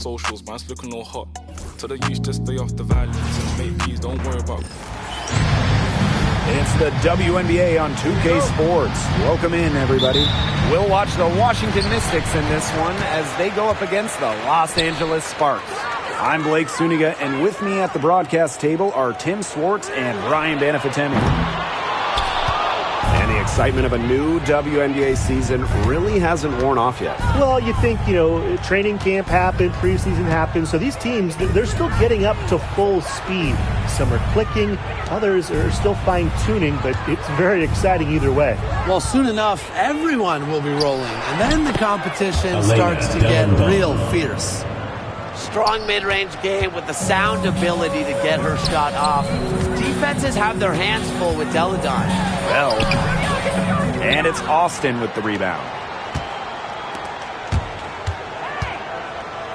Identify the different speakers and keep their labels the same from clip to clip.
Speaker 1: socials, man's looking all hot. Tell the youth to stay off the violence and make peace, don't worry about.
Speaker 2: It's the WNBA on 2K Sports. Welcome in, everybody. We'll watch the Washington Mystics in this one as they go up against the Los Angeles Sparks. I'm Blake Suniga, and with me at the broadcast table are Tim Swartz and Brian Banafitemi. And the excitement of a new WNBA season really hasn't worn off yet.
Speaker 3: Well, you think, training camp happened, preseason happened, so these teams, they're still getting up to full speed. Some are clicking, others are still fine-tuning, but it's very exciting either way.
Speaker 4: Well, soon enough, everyone will be rolling, and then the competition starts to get real fierce.
Speaker 5: Strong mid-range game with the sound ability to get her shot off. Defenses have their hands full with Deladon.
Speaker 2: Well, and it's Austin with the rebound.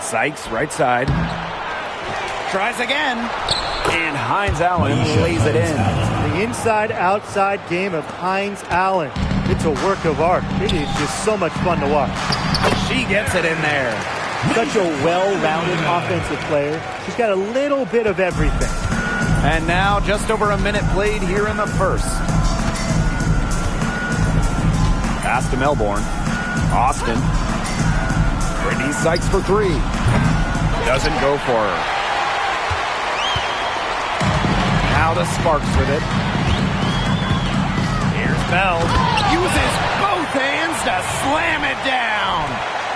Speaker 2: Sykes, right side. Tries again. And Hines Allen lays it in.
Speaker 3: The inside-outside game of Hines Allen. It's a work of art. It is just so much fun to watch.
Speaker 2: She gets it in there.
Speaker 3: Such a well-rounded offensive player. She's got a little bit of everything.
Speaker 2: And now just over a minute played here in the first. Pass to Melbourne. Austin. Brittany Sykes for three. Doesn't go for her. Now the Sparks with it. Here's Bell. Uses both hands to slam it down.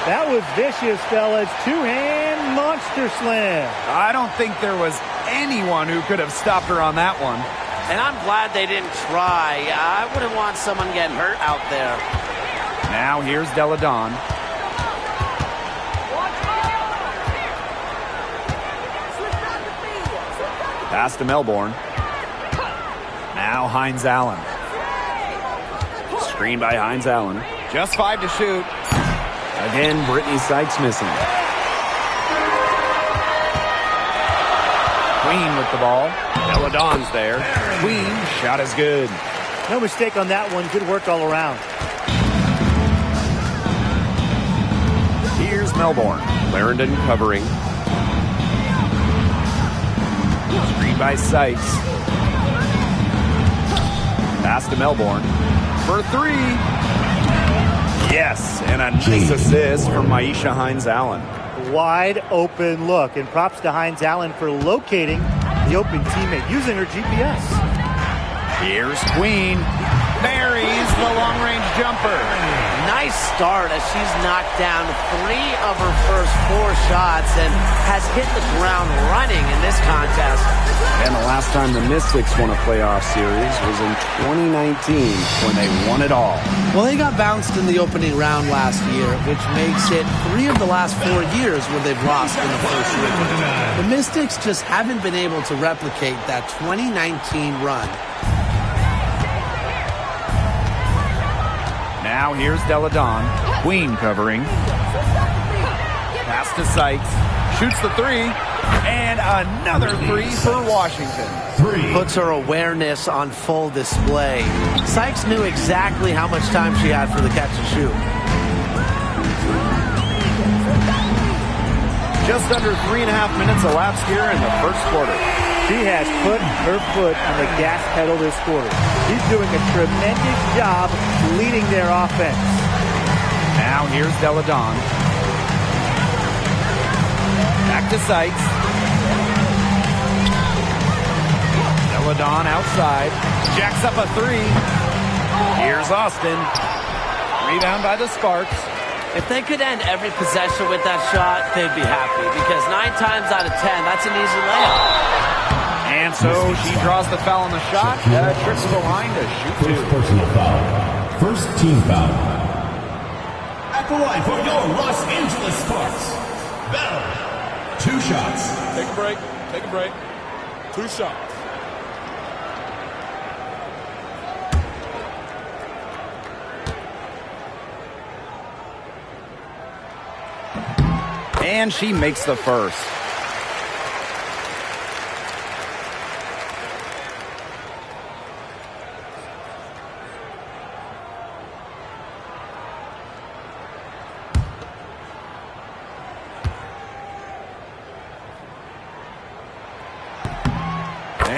Speaker 3: That was vicious, fellas. Two-hand monster slam.
Speaker 2: I don't think there was anyone who could have stopped her on that one.
Speaker 5: And I'm glad they didn't try. I wouldn't want someone getting hurt out there.
Speaker 2: Now here's Deladon. Pass to Melbourne. Now Hines Allen. Screen by Hines Allen. Just 5 to shoot. Again, Brittany Sykes missing. Queen with the ball. Deladon's there. Queen, shot is good.
Speaker 3: No mistake on that one. Good work all around.
Speaker 2: Here's Melbourne. Clarendon covering. Screen by Sykes. Pass to Melbourne. For three. Yes, and a nice assist from Maisha Hines Allen.
Speaker 3: Wide open look, and props to Hines Allen for locating the open teammate, using her GPS.
Speaker 2: Here's Queen. Buries the long-range jumper.
Speaker 5: Nice start as she's knocked down 3 of her first 4 shots and has hit the ground running in this contest.
Speaker 2: And the last time the Mystics won a playoff series was in 2019 when they won it all.
Speaker 4: Well, they got bounced in the opening round last year, which makes it 3 of the last 4 years where they've lost in the first round. The Mystics just haven't been able to replicate that 2019 run.
Speaker 2: Now here's Deladon. Queen covering. Pass to Sykes. Shoots the three. And another three for Washington.
Speaker 4: Puts her awareness on full display. Sykes knew exactly how much time she had for the catch and shoot.
Speaker 2: Just under 3.5 minutes elapsed here in the first quarter.
Speaker 3: She has put her foot on the gas pedal this quarter. She's doing a tremendous job leading their offense.
Speaker 2: Now here's Deladon. Back to Sykes. Deladon outside. Jacks up a three. Here's Austin. Rebound by the Sparks.
Speaker 5: If they could end every possession with that shot, they'd be happy because 9 times out of 10, that's an easy layup.
Speaker 2: And so she draws the foul on the shot. Trips to the line to shoot two.
Speaker 6: First personal foul. First team foul. At the line for your Los Angeles Sparks. Bell. 2 shots.
Speaker 1: Take a break. Take a break. 2 shots.
Speaker 2: And she makes the first.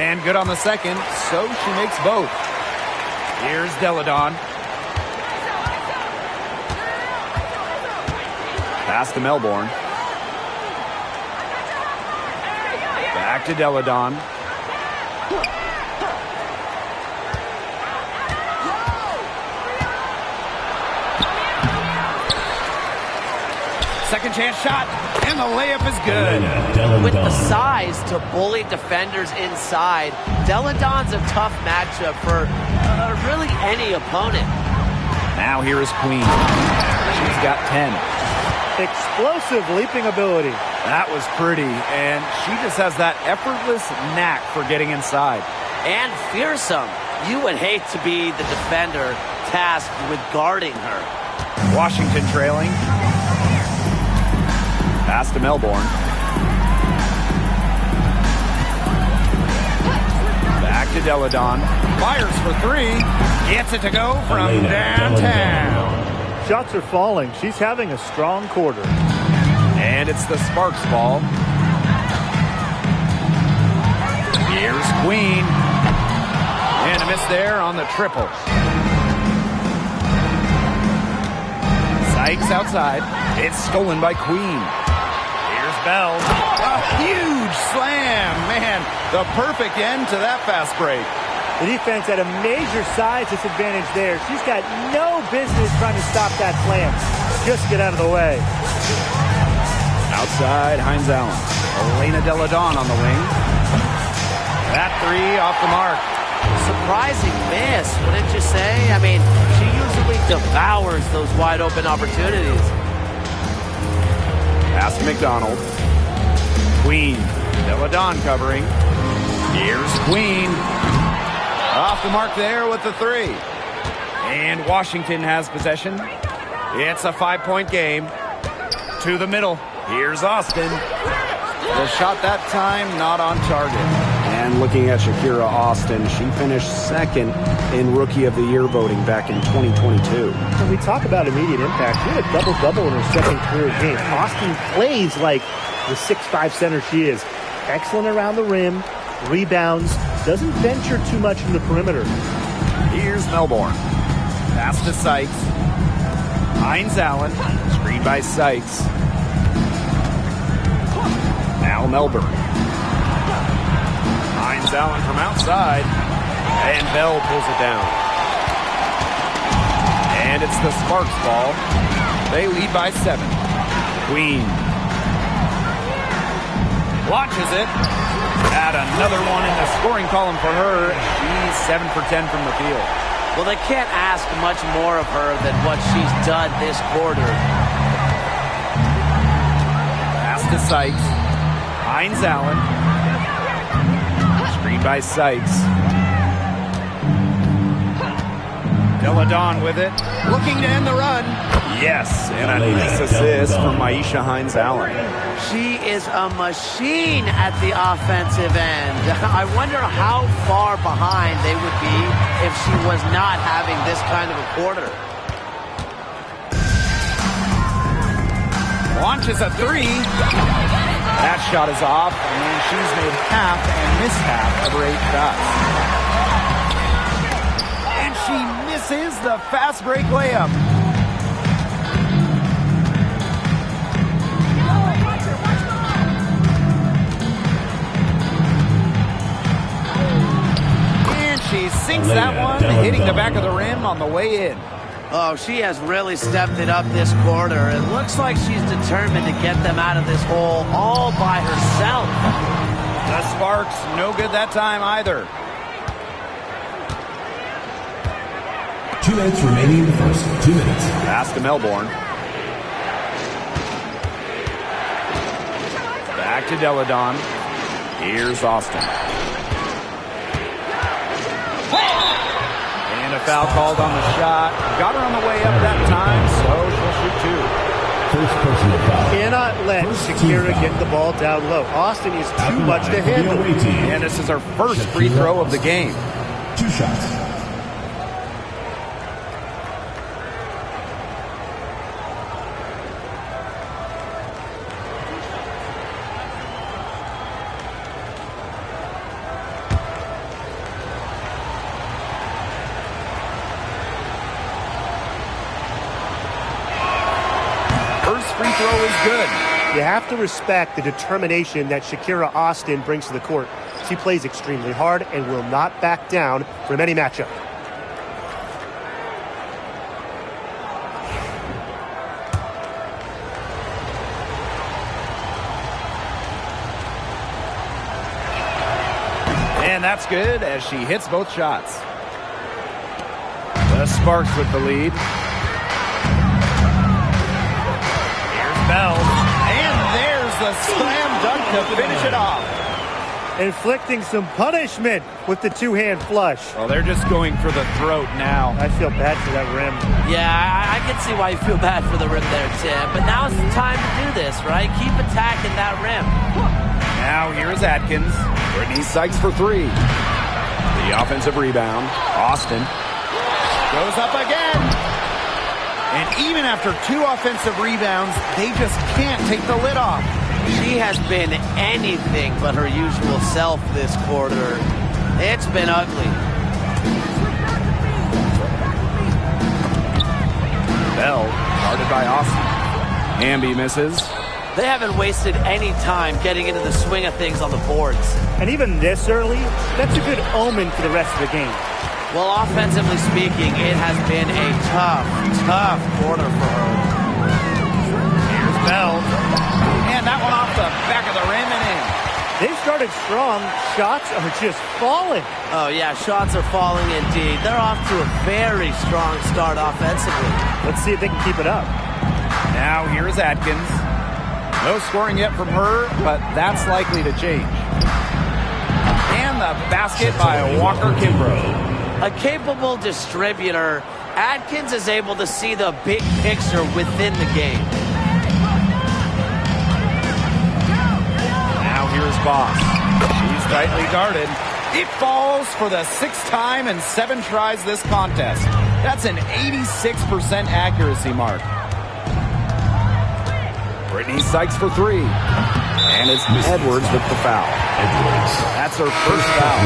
Speaker 2: And good on the second, so she makes both. Here's Deladon. Pass to Melbourne. Back to Deladon. Second chance shot, and the layup is good.
Speaker 5: With the size to bully defenders inside, Deladon's a tough matchup for really any opponent.
Speaker 2: Now here is Queen. She's got 10.
Speaker 3: Explosive leaping ability.
Speaker 2: That was pretty, and she just has that effortless knack for getting inside.
Speaker 5: And fearsome. You would hate to be the defender tasked with guarding her.
Speaker 2: Washington trailing. Pass to Melbourne. Back to Deladon. Fires for three. Gets it to go from downtown.
Speaker 3: Shots are falling. She's having a strong quarter.
Speaker 2: And it's the Sparks ball. Here's Queen. And a miss there on the triple. Sykes outside. It's stolen by Queen. Bell. A huge slam. Man, the perfect end to that fast break.
Speaker 3: The defense had a major size disadvantage there. She's got no business trying to stop that slam. Just get out of the way.
Speaker 2: Outside, Hines Allen. Elena Deladon on the wing. That three off the mark.
Speaker 5: Surprising miss, wouldn't you say? I mean, she usually devours those wide open opportunities.
Speaker 2: Pass to McDonald. Queen. Deladon covering. Here's Queen. Off the mark there with the three. And Washington has possession. It's a 5-point game. To the middle. Here's Austin. The shot that time not on target.
Speaker 7: And looking at Shakira Austin, she finished second in Rookie of the Year voting back in 2022.
Speaker 3: When we talk about immediate impact, she had a double-double in her second career game. Austin plays like the 6'5" center she is. Excellent around the rim, rebounds, doesn't venture too much from the perimeter.
Speaker 2: Here's Melbourne. Pass to Sykes. Hines Allen. Screen by Sykes. Now Melbourne. Hines Allen from outside. And Bell pulls it down. And it's the Sparks ball. They lead by 7. Queen. Launches it. Add another one in the scoring column for her. She's 7 for 10 from the field.
Speaker 5: Well, they can't ask much more of her than what she's done this quarter.
Speaker 2: Pass to Sykes. Hines Allen. Screen by Sykes. Deladon with it. Looking to end the run. Yes, and a nice assist from Maisha Hines Allen.
Speaker 5: She is a machine at the offensive end. I wonder how far behind they would be if she was not having this kind of a quarter.
Speaker 2: Launches a three. That shot is off, and she's made half and missed half of her 8 shots. And she misses the fast break layup. She sinks that one, hitting the back of the rim on the way in.
Speaker 5: Oh, she has really stepped it up this quarter. It looks like she's determined to get them out of this hole all by herself.
Speaker 2: The Sparks, no good that time either.
Speaker 6: 2 minutes remaining in the first. 2 minutes.
Speaker 2: Pass to Melbourne. Back to Deladon. Here's Austin. And a foul called on the shot. Got her on the way up that time, so she'll shoot 2.
Speaker 6: First personal foul.
Speaker 3: Cannot let Shakira get the ball down low. Austin is too much to handle.
Speaker 2: And this is her first free throw of the game.
Speaker 6: 2 shots.
Speaker 2: throw is good.
Speaker 3: You have to respect the determination that Shakira Austin brings to the court. She plays extremely hard and will not back down from any matchup.
Speaker 2: And that's good as she hits both shots. The Sparks with the lead. Here's Bell. And there's the slam dunk to finish it off.
Speaker 3: Inflicting some punishment with the two-hand flush.
Speaker 2: Well, they're just going for the throat now.
Speaker 3: I feel bad for that rim.
Speaker 5: Yeah, I can see why you feel bad for the rim there, Tim. But now it's the time to do this, right? Keep attacking that rim.
Speaker 2: Now here's Atkins. Brittany Sykes for three. The offensive rebound. Austin goes up again. And even after two offensive rebounds, they just can't take the lid off.
Speaker 5: She has been anything but her usual self this quarter. It's been ugly.
Speaker 2: Bell guarded by Austin. Hamby misses.
Speaker 5: They haven't wasted any time getting into the swing of things on the boards.
Speaker 3: And even this early, that's a good omen for the rest of the game.
Speaker 5: Well, offensively speaking, it has been a tough quarter for her.
Speaker 2: Here's Bell. And that one off the back of the rim and in.
Speaker 3: They've started strong. Shots are just falling.
Speaker 5: Oh, yeah, shots are falling indeed. They're off to a very strong start offensively.
Speaker 3: Let's see if they can keep it up.
Speaker 2: Now here's Atkins. No scoring yet from her, but that's likely to change. And the basket by Walker Kimbrough.
Speaker 5: A capable distributor, Atkins is able to see the big picture within the game.
Speaker 2: Now here's Boss. She's tightly guarded. It falls for the sixth time in 7 tries this contest. That's an 86% accuracy mark. Brittany Sykes for three. And it's Edwards with the foul. That's her first foul.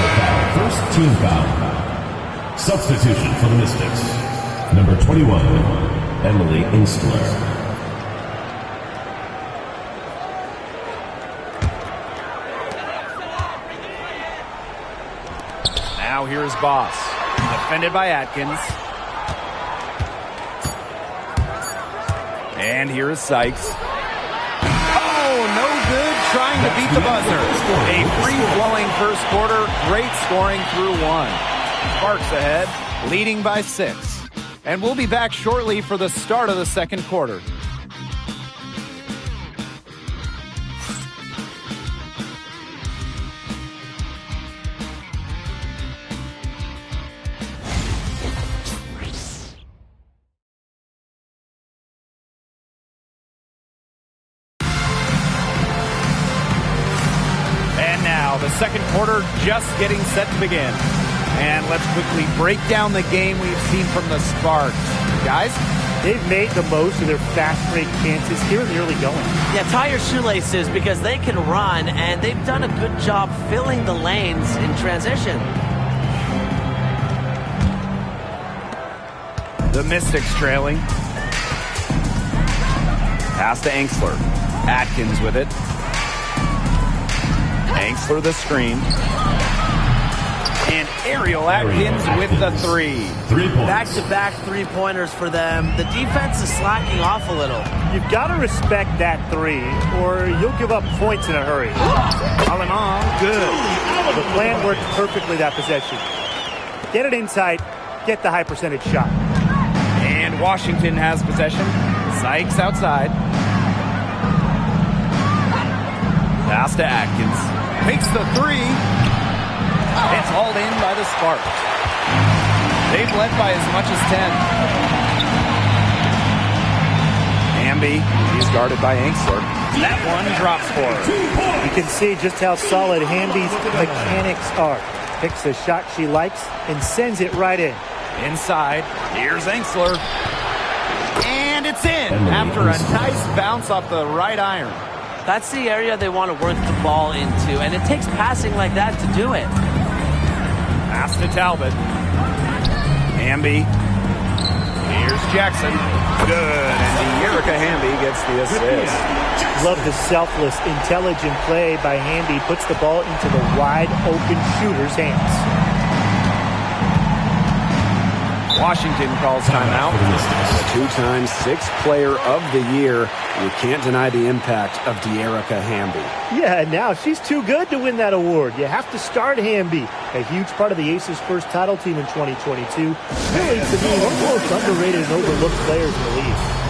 Speaker 6: First team foul. Substitution for the Mystics. Number 21, Emily Insler.
Speaker 2: Now here's Boss. Defended by Atkins. And here is Sykes. Oh, no good trying to beat the buzzer. A free-flowing first quarter. Great scoring through one. Sparks ahead, leading by 6. And we'll be back shortly for the start of the second quarter. And now the second quarter just getting set to begin. And let's quickly break down the game we've seen from the Sparks. Guys?
Speaker 3: They've made the most of their fast break chances here in the early going.
Speaker 5: Yeah, tie your shoelaces because they can run, and they've done a good job filling the lanes in transition.
Speaker 2: The Mystics trailing. Pass to Angsler. Atkins with it. Angsler the screen. And Ariel Atkins with the three.
Speaker 5: Back-to-back three-pointers for them. The defense is slacking off a little.
Speaker 3: You've got to respect that three, or you'll give up points in a hurry.
Speaker 2: All in all, good.
Speaker 3: The plan worked perfectly that possession. Get it inside, get the high-percentage shot.
Speaker 2: And Washington has possession. Sykes outside. Pass to Atkins. Takes the three. It's hauled in by the Sparks. They've led by as much as 10. Hamby, he's guarded by Angsler. That one drops for her.
Speaker 3: You can see just how solid Hamby's mechanics are. Picks a shot she likes and sends it right in.
Speaker 2: Inside, here's Angsler. And it's in after a nice bounce off the right iron.
Speaker 5: That's the area they want to work the ball into, and it takes passing like that to do it.
Speaker 2: Pass to Talbot. Hamby. Here's Jackson. Good. And Erica Hamby gets the assist.
Speaker 3: Love the selfless, intelligent play by Hamby. Puts the ball into the wide-open shooter's hands.
Speaker 2: Washington calls timeout.
Speaker 7: The two-time sixth player of the year. You can't deny the impact of De'Erica Hamby.
Speaker 3: Yeah, and now she's too good to win that award. You have to start Hamby. A huge part of the Aces' first title team in 2022. Really, to me, one of the most underrated and overlooked players in the league.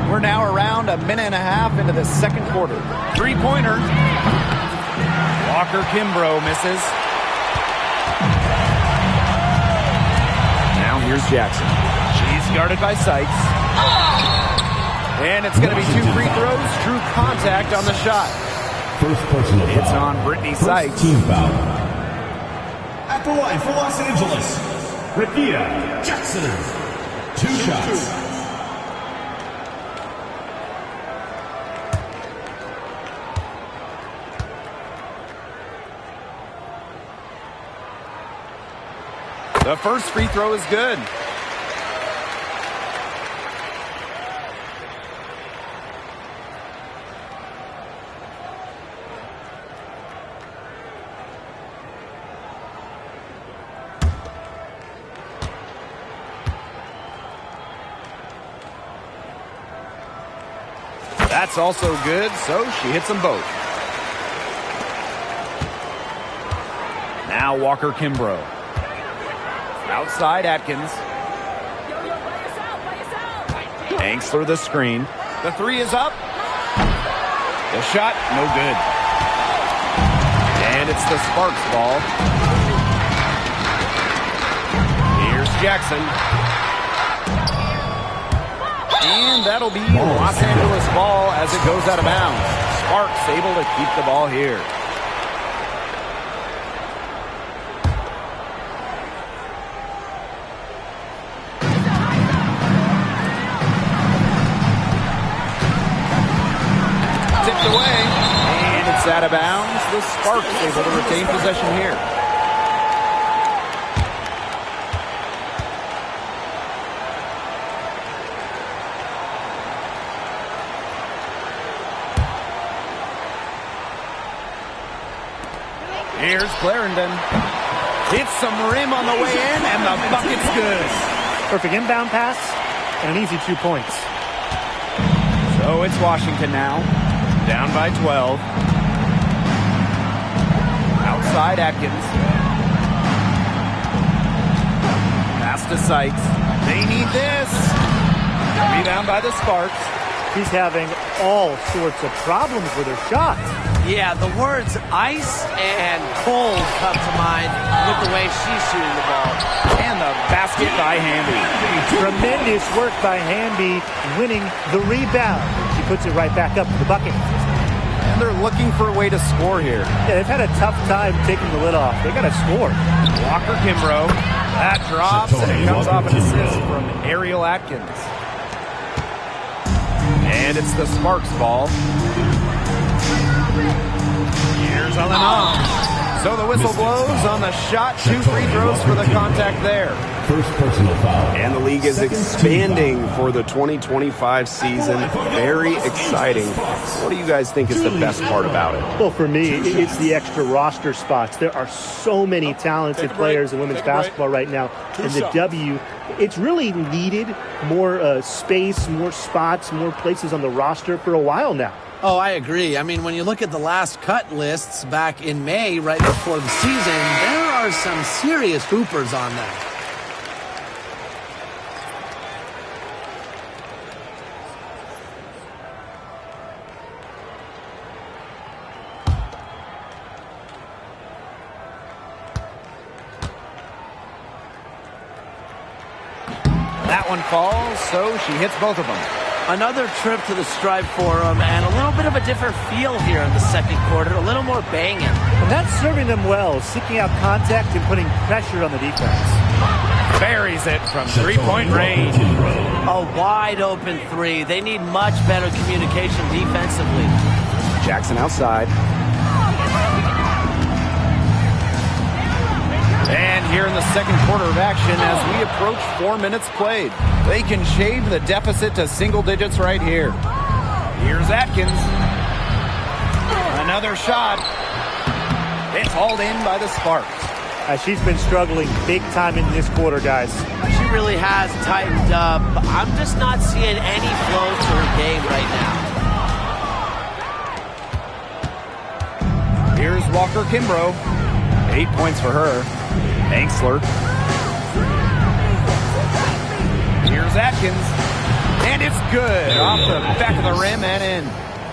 Speaker 2: We're now around a minute and a half into the second quarter. Three-pointer. Walker Kimbrough misses. Now here's Jackson. She's guarded by Sykes. And it's going to be two free throws. True contact on the shot.
Speaker 6: First personal foul.
Speaker 2: It's on Brittany Sykes.
Speaker 6: Team foul. At the line for Los Angeles, Rakia Jackson. Two shots.
Speaker 2: The first free throw is good. That's also good, so she hits them both. Now Walker Kimbrough. Outside Atkins. Hanks through the screen. The three is up. The shot, no good. And it's the Sparks ball. Here's Jackson. And that'll be Los Angeles ball as it goes out of bounds. Sparks able to keep the ball here. Away, and it's out of bounds. The Sparks able to retain possession here. Here's Clarendon. Hits some rim on the way in, and the bucket's good.
Speaker 3: Perfect inbound pass, and an easy 2 points.
Speaker 2: So it's Washington now. Down by 12. Outside Atkins. Pass to Sykes. They need this. Rebound by the Sparks.
Speaker 3: She's having all sorts of problems with her shot.
Speaker 5: Yeah, the words ice and cold come to mind with the way she's shooting the ball.
Speaker 2: And the basket by Hamby.
Speaker 3: Tremendous work by Hamby, winning the rebound. She puts it right back up to the bucket.
Speaker 2: And they're looking for a way to score here.
Speaker 3: Yeah, they've had a tough time taking the lid off. They got to score.
Speaker 2: Walker Kimbrough. That drops and it comes off an assist from Ariel Atkins. And it's the Sparks ball. Here's Alenon. So the whistle blows on the shot. 2 free throws for the contact there.
Speaker 6: First personal foul.
Speaker 7: And the league is expanding for the 2025 season. Very exciting. What do you guys think is the best part about it?
Speaker 3: Well, for me, it's the extra roster spots. There are so many talented players in women's basketball right now. And the W, it's really needed more space, more spots, more places on the roster for a while now.
Speaker 4: Oh, I agree. I mean, when you look at the last cut lists back in May, right before the season, there are some serious hoopers on them.
Speaker 2: That one falls, so she hits both of them.
Speaker 5: Another trip to the Stripe Forum, and a little bit of a different feel here in the second quarter, a little more banging.
Speaker 3: And that's serving them well, seeking out contact and putting pressure on the defense.
Speaker 2: Buries it from three-point range.
Speaker 5: A wide open 3. They need much better communication defensively.
Speaker 7: Jackson outside.
Speaker 2: And here in the second quarter of action, as we approach 4 minutes played, they can shave the deficit to single digits right here. Here's Atkins. Another shot. It's hauled in by the Sparks.
Speaker 3: She's been struggling big time in this quarter, guys.
Speaker 5: She really has tightened up. I'm just not seeing any flow to her game right now.
Speaker 2: Here's Walker Kimbrough. 8 points for her. Angsler. Here's Atkins. And it's good. Off the back of the rim and in.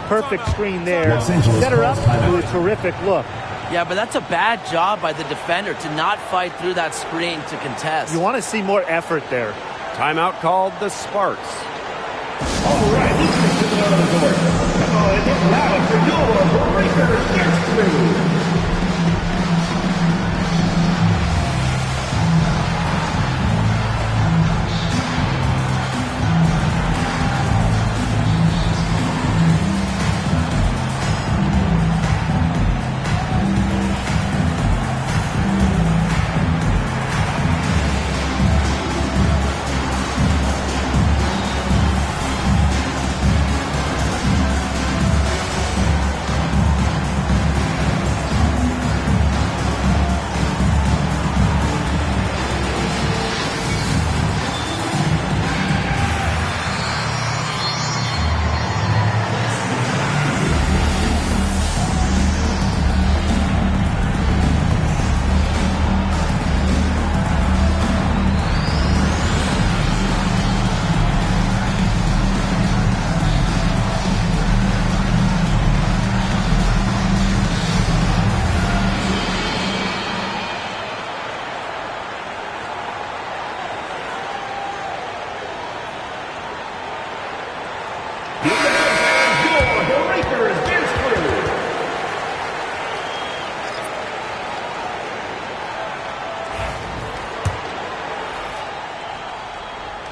Speaker 3: Perfect screen there. Set her up with a terrific look.
Speaker 5: Yeah, but that's a bad job by the defender to not fight through that screen to contest.
Speaker 3: You want to see more effort there.
Speaker 2: Timeout called the Sparks.
Speaker 6: All right, this is the other court. Come on, get loud for your Breakers Dance Crew.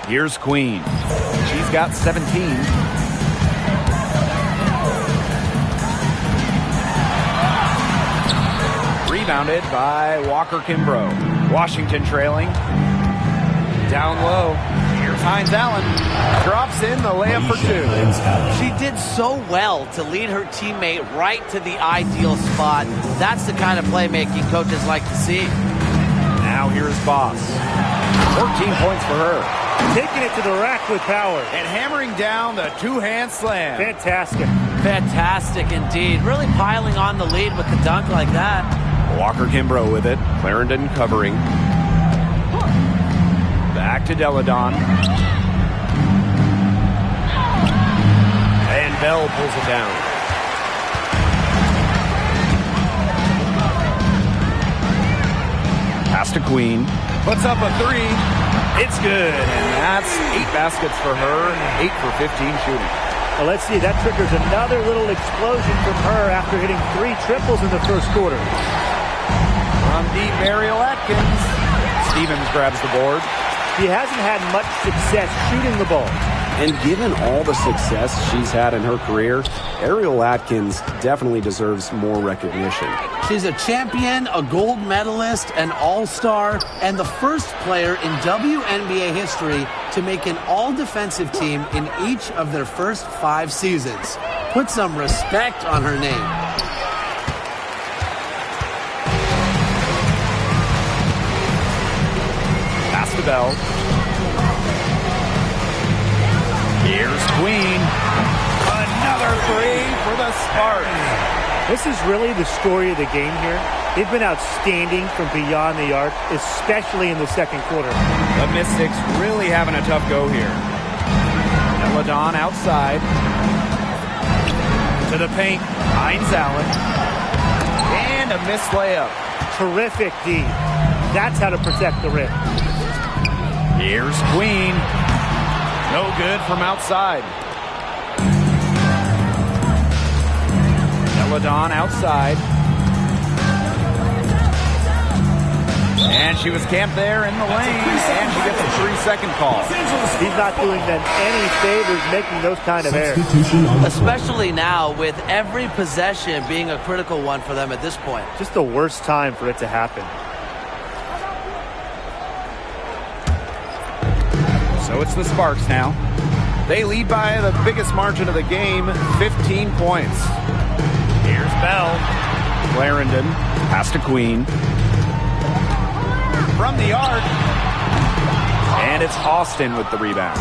Speaker 2: Here's Queen. She's got 17. Rebounded by Walker Kimbrough. Washington trailing. Down low. Here's Hines Allen. Drops in the layup for 2.
Speaker 5: She did so well to lead her teammate right to the ideal spot. That's the kind of playmaking coaches like to see.
Speaker 2: Now here's Boss. 14 points for her.
Speaker 3: Taking it to the rack with power.
Speaker 2: And hammering down the two-hand slam.
Speaker 3: Fantastic.
Speaker 5: Fantastic indeed. Really piling on the lead with a dunk like that.
Speaker 7: Walker Kimbrough with it. Clarendon covering.
Speaker 2: Back to Deladon.
Speaker 7: And Bell pulls it down.
Speaker 2: Pass to Queen. Puts up a 3. It's good. And that's 8 baskets for her. 8 for 15 shooting.
Speaker 3: Well, let's see. That triggers another little explosion from her after hitting 3 triples in the first quarter.
Speaker 2: From deep, Ariel Atkins. Stevens grabs the board.
Speaker 3: He hasn't had much success shooting the ball.
Speaker 7: And given all the success she's had in her career, Ariel Atkins definitely deserves more recognition.
Speaker 4: She's a champion, a gold medalist, an all-star, and the first player in WNBA history to make an all-defensive team in each of their first 5 seasons. Put some respect on her name.
Speaker 2: Pass to Bell. Here's Queen. Another three for the Spartans.
Speaker 3: This is really the story of the game here. They've been outstanding from beyond the arc, especially in the second quarter.
Speaker 2: The Mystics really having a tough go here. Celadon outside. To the paint. Hines Allen. And a missed layup.
Speaker 3: Terrific D. That's how to protect the rim.
Speaker 2: Here's Queen. No good from outside. Celadon outside. And she was camped there in the lane, and she gets a 3-second call.
Speaker 3: He's not doing them any favors making those kind of errors.
Speaker 5: Especially now with every possession being a critical one for them at this point.
Speaker 3: Just the worst time for it to happen.
Speaker 2: So it's the Sparks now. They lead by the biggest margin of the game, 15 points. Here's Bell. Clarendon. Pass to Queen. From the arc. And it's Austin with the rebound.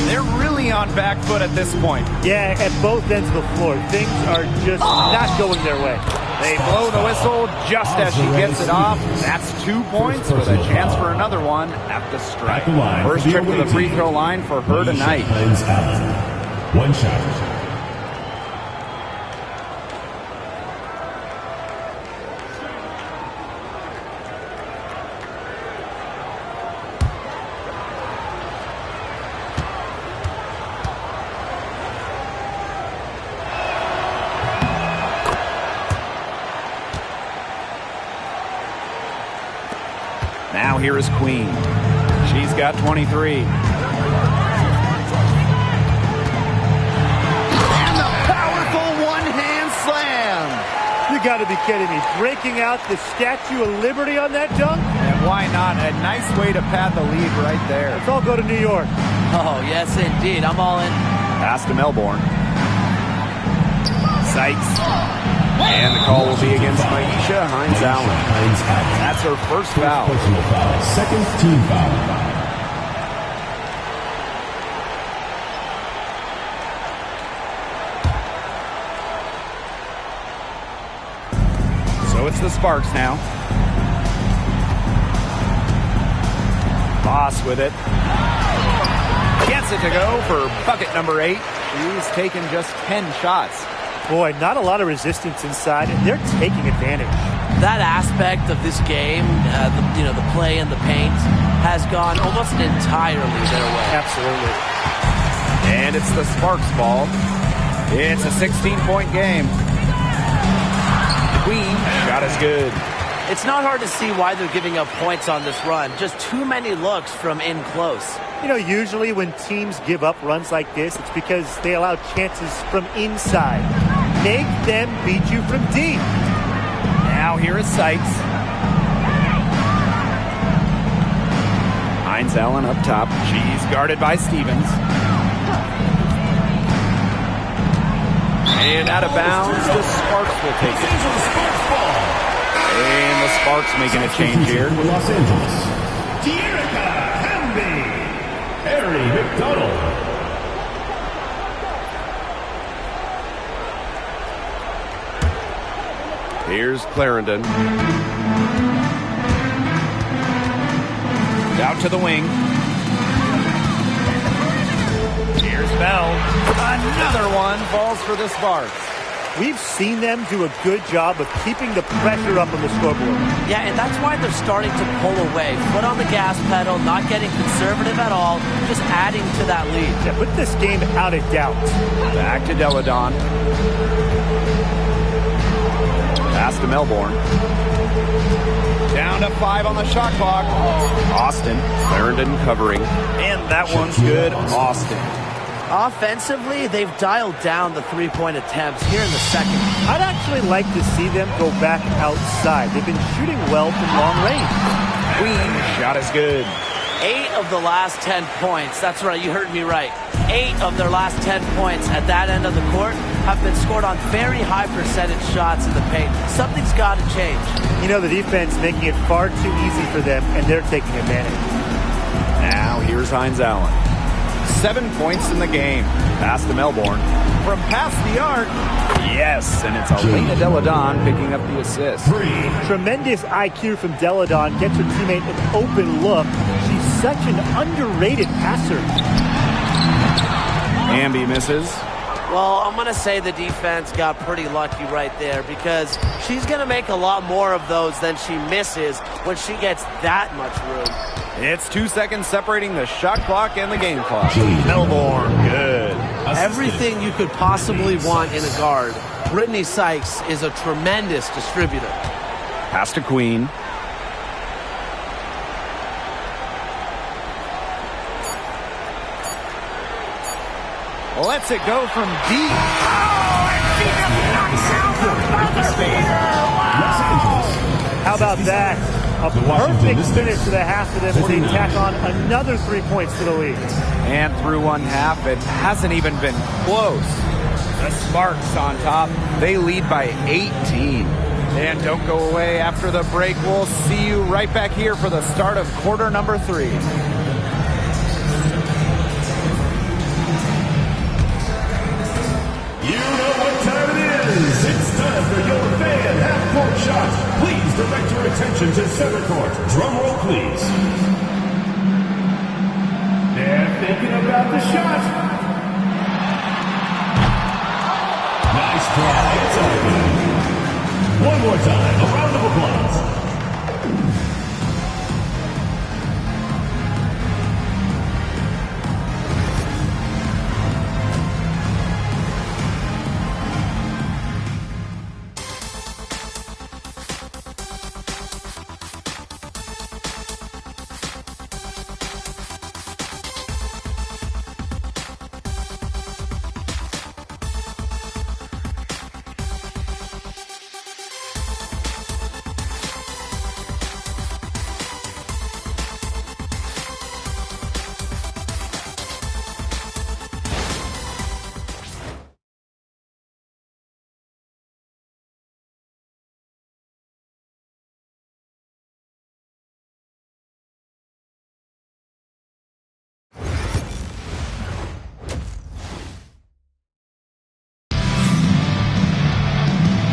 Speaker 2: They're really on back foot at this point.
Speaker 3: Yeah, at both ends of the floor. Things are just not going their way.
Speaker 2: They blow the whistle just as she gets it off. That's 2 points with a chance for another one at the strike. First trip to the free throw line for her tonight.
Speaker 6: One shot.
Speaker 2: Now here is Queen. She's got 23. And the powerful one-hand slam.
Speaker 3: You got to be kidding me. Breaking out the Statue of Liberty on that dunk?
Speaker 2: And why not? A nice way to pad the lead right there.
Speaker 3: Let's all go to New York.
Speaker 5: Oh, yes, indeed. I'm all in.
Speaker 2: Pass to Melbourne. Sykes. And the call will be against Maisha Hines Allen. That's her first foul.
Speaker 6: Personal foul. Second team foul.
Speaker 2: So it's the Sparks now. Boss with it. Gets it to go for bucket number 8. She's taken just 10 shots.
Speaker 3: Boy, not a lot of resistance inside, and they're taking advantage.
Speaker 5: That aspect of this game, the play in the paint, has gone almost entirely their way.
Speaker 3: Absolutely.
Speaker 2: And it's the Sparks ball. It's a 16-point game. Queen shot is good.
Speaker 5: It's not hard to see why they're giving up points on this run. Just too many looks from in close.
Speaker 3: You know, usually when teams give up runs like this, it's because they allow chances from inside. Make them beat you from deep.
Speaker 2: Now here is Sykes. Hines Allen up top. She's guarded by Stevens. And out of bounds, the Sparks will take it. And the Sparks making a change here.
Speaker 6: Los Angeles. Tierra Hamby. Harry McDonald.
Speaker 7: Here's Clarendon.
Speaker 2: Out to the wing. Here's Bell. Another one falls for the Sparks.
Speaker 3: We've seen them do a good job of keeping the pressure up on the scoreboard.
Speaker 5: Yeah, and that's why they're starting to pull away. Foot on the gas pedal, not getting conservative at all, just adding to that lead.
Speaker 3: Yeah, put this game out of doubt.
Speaker 2: Back to Deladon. Pass to Melbourne. Down to 5 on the shot clock. Austin.
Speaker 7: Clarendon covering.
Speaker 2: And that one's good. Austin.
Speaker 5: Offensively, they've dialed down the three-point attempts here in the second.
Speaker 3: I'd actually like to see them go back outside. They've been shooting well from long range.
Speaker 2: Queen shot is good.
Speaker 5: 8 of the last 10 points, that's right, you heard me right. 8 of their last 10 points at that end of the court have been scored on very high percentage shots in the paint. Something's got to change.
Speaker 3: You know, the defense making it far too easy for them, and they're taking advantage.
Speaker 2: Now here's Hines Allen. 7 points in the game. Pass to Melbourne. From past the arc. Yes, and it's Elena Deladon picking up the assist.
Speaker 3: Tremendous IQ from Deladon. Gets her teammate an open look. She's such an underrated passer.
Speaker 2: Amby misses.
Speaker 5: Well, I'm going to say the defense got pretty lucky right there because she's going to make a lot more of those than she misses when she gets that much room.
Speaker 2: It's 2 seconds separating the shot clock and the game clock. Melbourne, good.
Speaker 4: Everything you could possibly want in a guard. Brittany Sykes is a tremendous distributor.
Speaker 2: Pass to Queen. Lets it go from deep. Oh, and she just knocks out the buzzer beater. Wow.
Speaker 3: How about that? A perfect finish to the half of them as they tack on another 3 points to the lead.
Speaker 2: And through one half, it hasn't even been close. The Sparks on top. They lead by 18. And don't go away after the break. We'll see you right back here for the start of quarter number 3.
Speaker 6: You know what time it is. It's time for your fan half-court shot. Please direct your attention to center court. Drum roll, please. They're thinking about the shot. Nice try. It's over. One more time. A round of applause.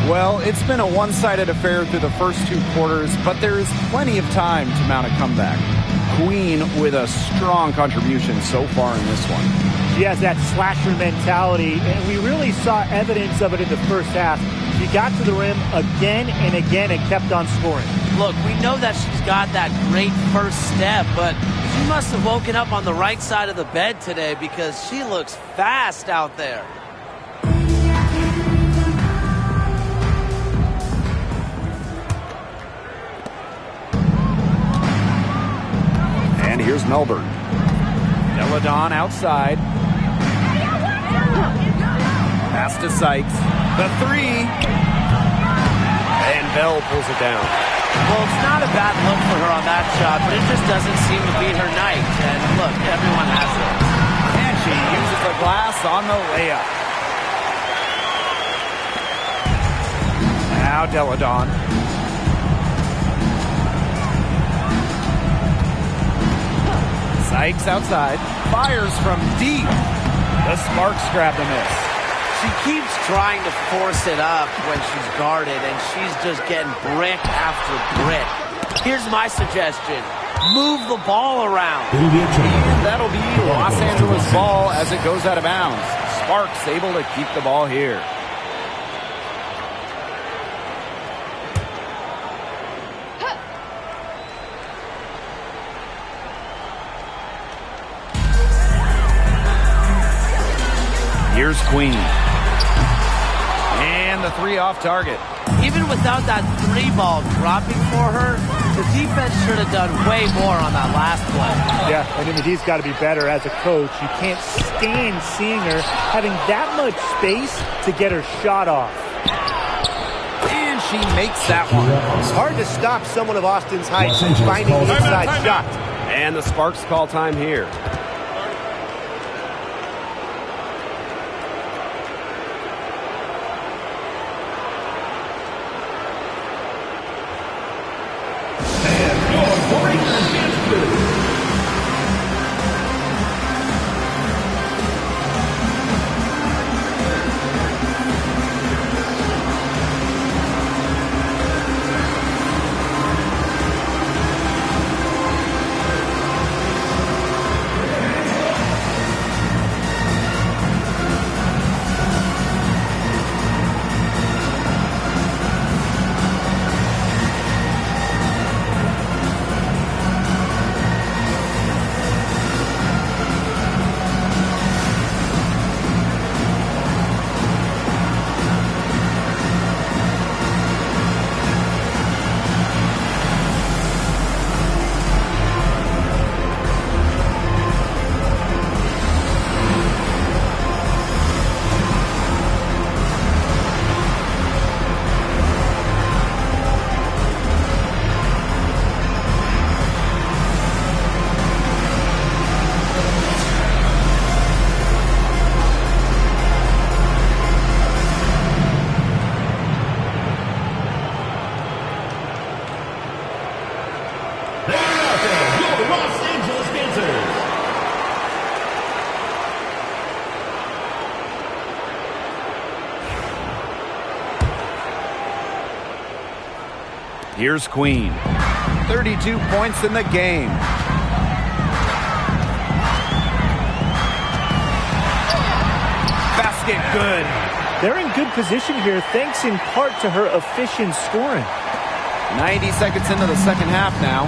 Speaker 2: Well, it's been a one-sided affair through the first 2 quarters, but there is plenty of time to mount a comeback. Queen with a strong contribution so far in this one.
Speaker 3: She has that slasher mentality, and we really saw evidence of it in the first half. She got to the rim again and again and kept on scoring.
Speaker 5: Look, we know that she's got that great first step, but she must have woken up on the right side of the bed today because she looks fast out there.
Speaker 2: And here's Melbourne. Deladon outside. Pass to Sykes. The 3. And Bell pulls it down.
Speaker 5: Well, it's not a bad look for her on that shot, but it just doesn't seem to be her night. And look, everyone has it.
Speaker 2: And she uses the glass on the layup. Now Deladon. Sykes outside. Fires from deep. The Sparks grab the miss.
Speaker 5: She keeps trying to force it up when she's guarded, and she's just getting brick after brick. Here's my suggestion. Move the ball around.
Speaker 2: And that'll be Los Angeles ball as it goes out of bounds. Sparks able to keep the ball here. Here's Queen. And the three off target.
Speaker 5: Even without that three ball dropping for her, the defense should have done way more on that last play.
Speaker 3: Yeah, I mean, he's got to be better as a coach. You can't stand seeing her having that much space to get her shot off.
Speaker 2: And she makes that one.
Speaker 8: It's hard to stop someone of Austin's height from finding the inside shot.
Speaker 7: And the Sparks call time here.
Speaker 2: Here's Queen. 32 points in the game. Basket good.
Speaker 3: They're in good position here, thanks in part to her efficient scoring.
Speaker 2: 90 seconds into the second half now.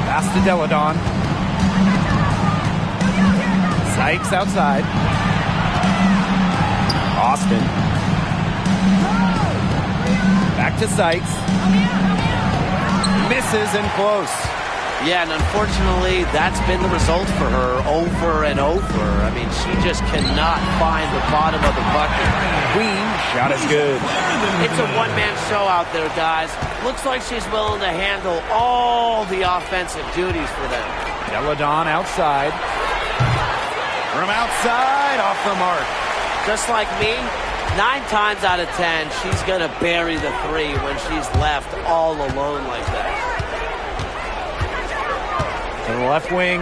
Speaker 2: Pass to Deladon. Sykes outside. Austin. Back to Sykes. Misses and close.
Speaker 5: Yeah, and unfortunately, that's been the result for her over and over. I mean, she just cannot find the bottom of the bucket.
Speaker 2: Queen, shot is good.
Speaker 5: It's a one-man show out there, guys. Looks like she's willing to handle all the offensive duties for them.
Speaker 2: Deladon outside. From outside, off the mark.
Speaker 5: Just like me, 9 times out of 10, she's going to bury the three when she's left all alone like that.
Speaker 2: To the left wing,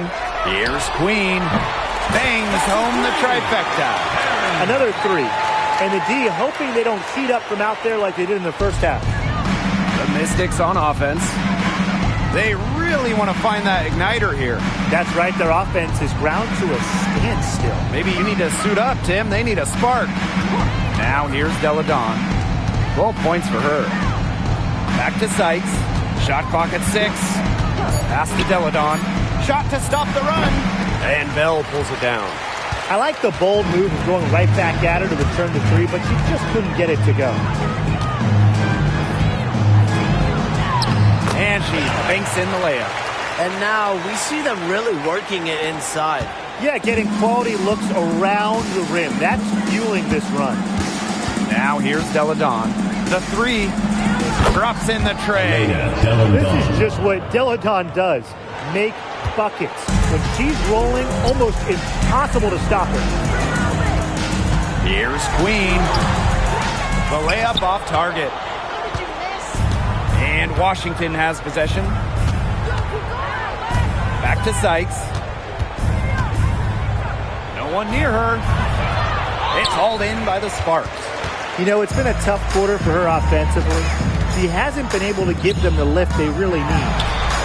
Speaker 2: here's Queen. Bangs home the trifecta.
Speaker 3: Another three. And the D hoping they don't heat up from out there like they did in the first half.
Speaker 2: The Mystics on offense. They really want to find that igniter here.
Speaker 3: That's right. Their offense is ground to a standstill.
Speaker 2: Maybe you need to suit up, Tim. They need a spark. Now here's Deladon. 12 points for her. Back to Sykes. Shot clock at 6. Pass to Deladon. Shot to stop the run.
Speaker 7: And Bell pulls it down.
Speaker 3: I like the bold move of going right back at her to return the three, but she just couldn't get it to go.
Speaker 2: And she banks in the layup.
Speaker 5: And now we see them really working it inside.
Speaker 3: Yeah, getting quality looks around the rim. That's fueling this run.
Speaker 2: Now here's Deladon. The three drops in the tray.
Speaker 3: This is just what Deladon does. Make buckets. When she's rolling, almost impossible to stop her.
Speaker 2: Here's Queen. The layup off target. And Washington has possession. Back to Sykes. No one near her. It's hauled in by the Sparks.
Speaker 3: You know, it's been a tough quarter for her offensively. She hasn't been able to give them the lift they really need.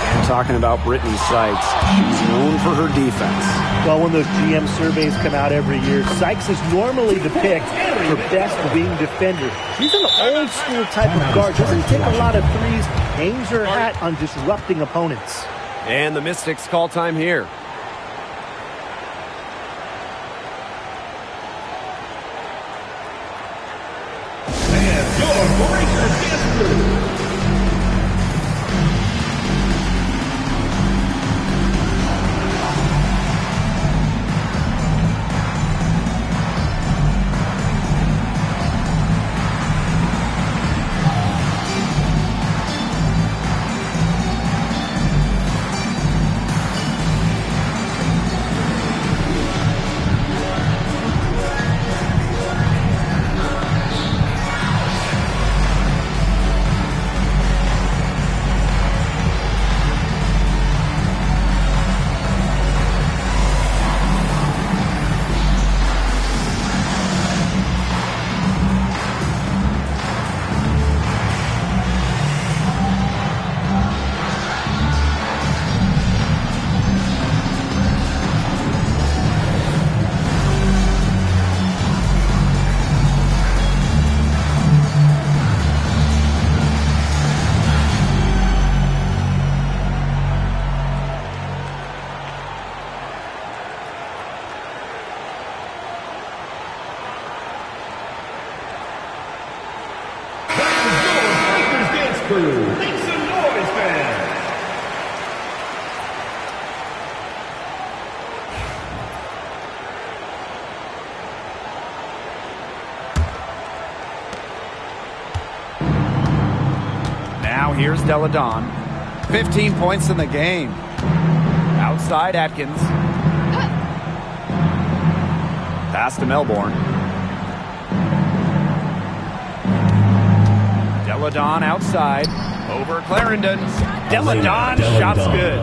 Speaker 7: And talking about Brittany Sykes, she's known for her defense.
Speaker 3: Well, when those GM surveys come out every year, Sykes is normally the pick for best wing defender. She's an old school type of guard. Doesn't take a lot of threes. Hangs her hat on disrupting opponents.
Speaker 7: And the Mystics call time here.
Speaker 6: your Breakers Dance Crew. Make some noise, fans!
Speaker 2: Now here's Deladon. 15 points in the game. Outside Atkins. Pass to Melbourne. Deladon outside. Over Clarendon. Deladon, shot's good.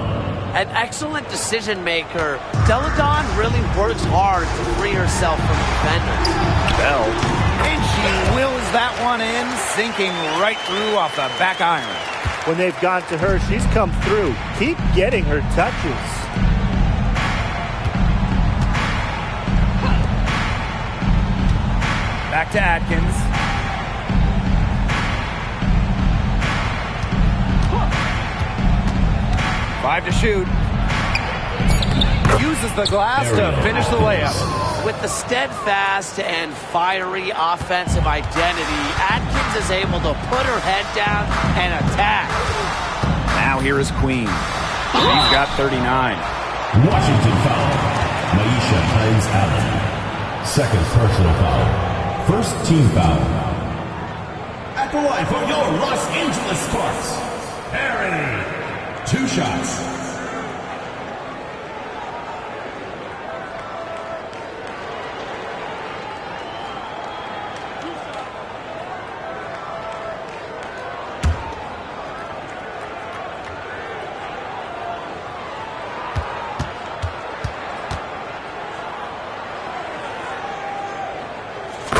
Speaker 5: An excellent decision maker. Deladon really works hard to free herself from defenders.
Speaker 2: Bell. And she wills that one in, sinking right through off the back iron.
Speaker 3: When they've gone to her, she's come through. Keep getting her touches.
Speaker 2: Back to Atkins. Five to shoot. Uses the glass to finish the layup.
Speaker 5: With the steadfast and fiery offensive identity, Atkins is able to put her head down and attack.
Speaker 2: Now here is Queen. She's got 39.
Speaker 6: Washington foul. Maisha Hines-Allen. Second personal foul. First team foul. At the line for your Los Angeles Sparks, Harry. 2 shots.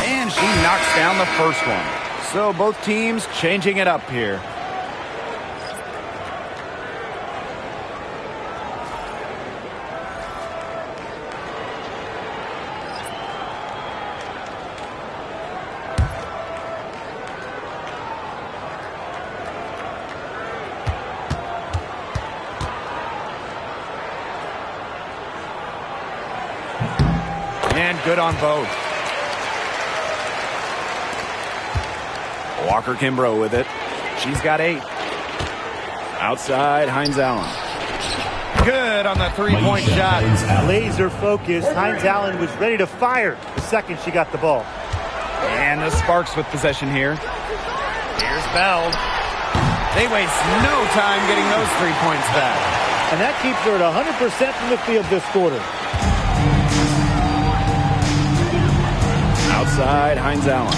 Speaker 2: And she knocks down the first one. So both teams changing it up here. And good on both. Walker Kimbrough with it. She's got 8. Outside, Hines-Allen. Good on the three-point shot.
Speaker 3: Laser focused. Hines-Allen was ready to fire the second she got the ball.
Speaker 2: And the Sparks with possession here. Here's Bell. They waste no time getting those 3 points back.
Speaker 3: And that keeps her at 100% from the field this quarter.
Speaker 2: Outside, Hines-Allen.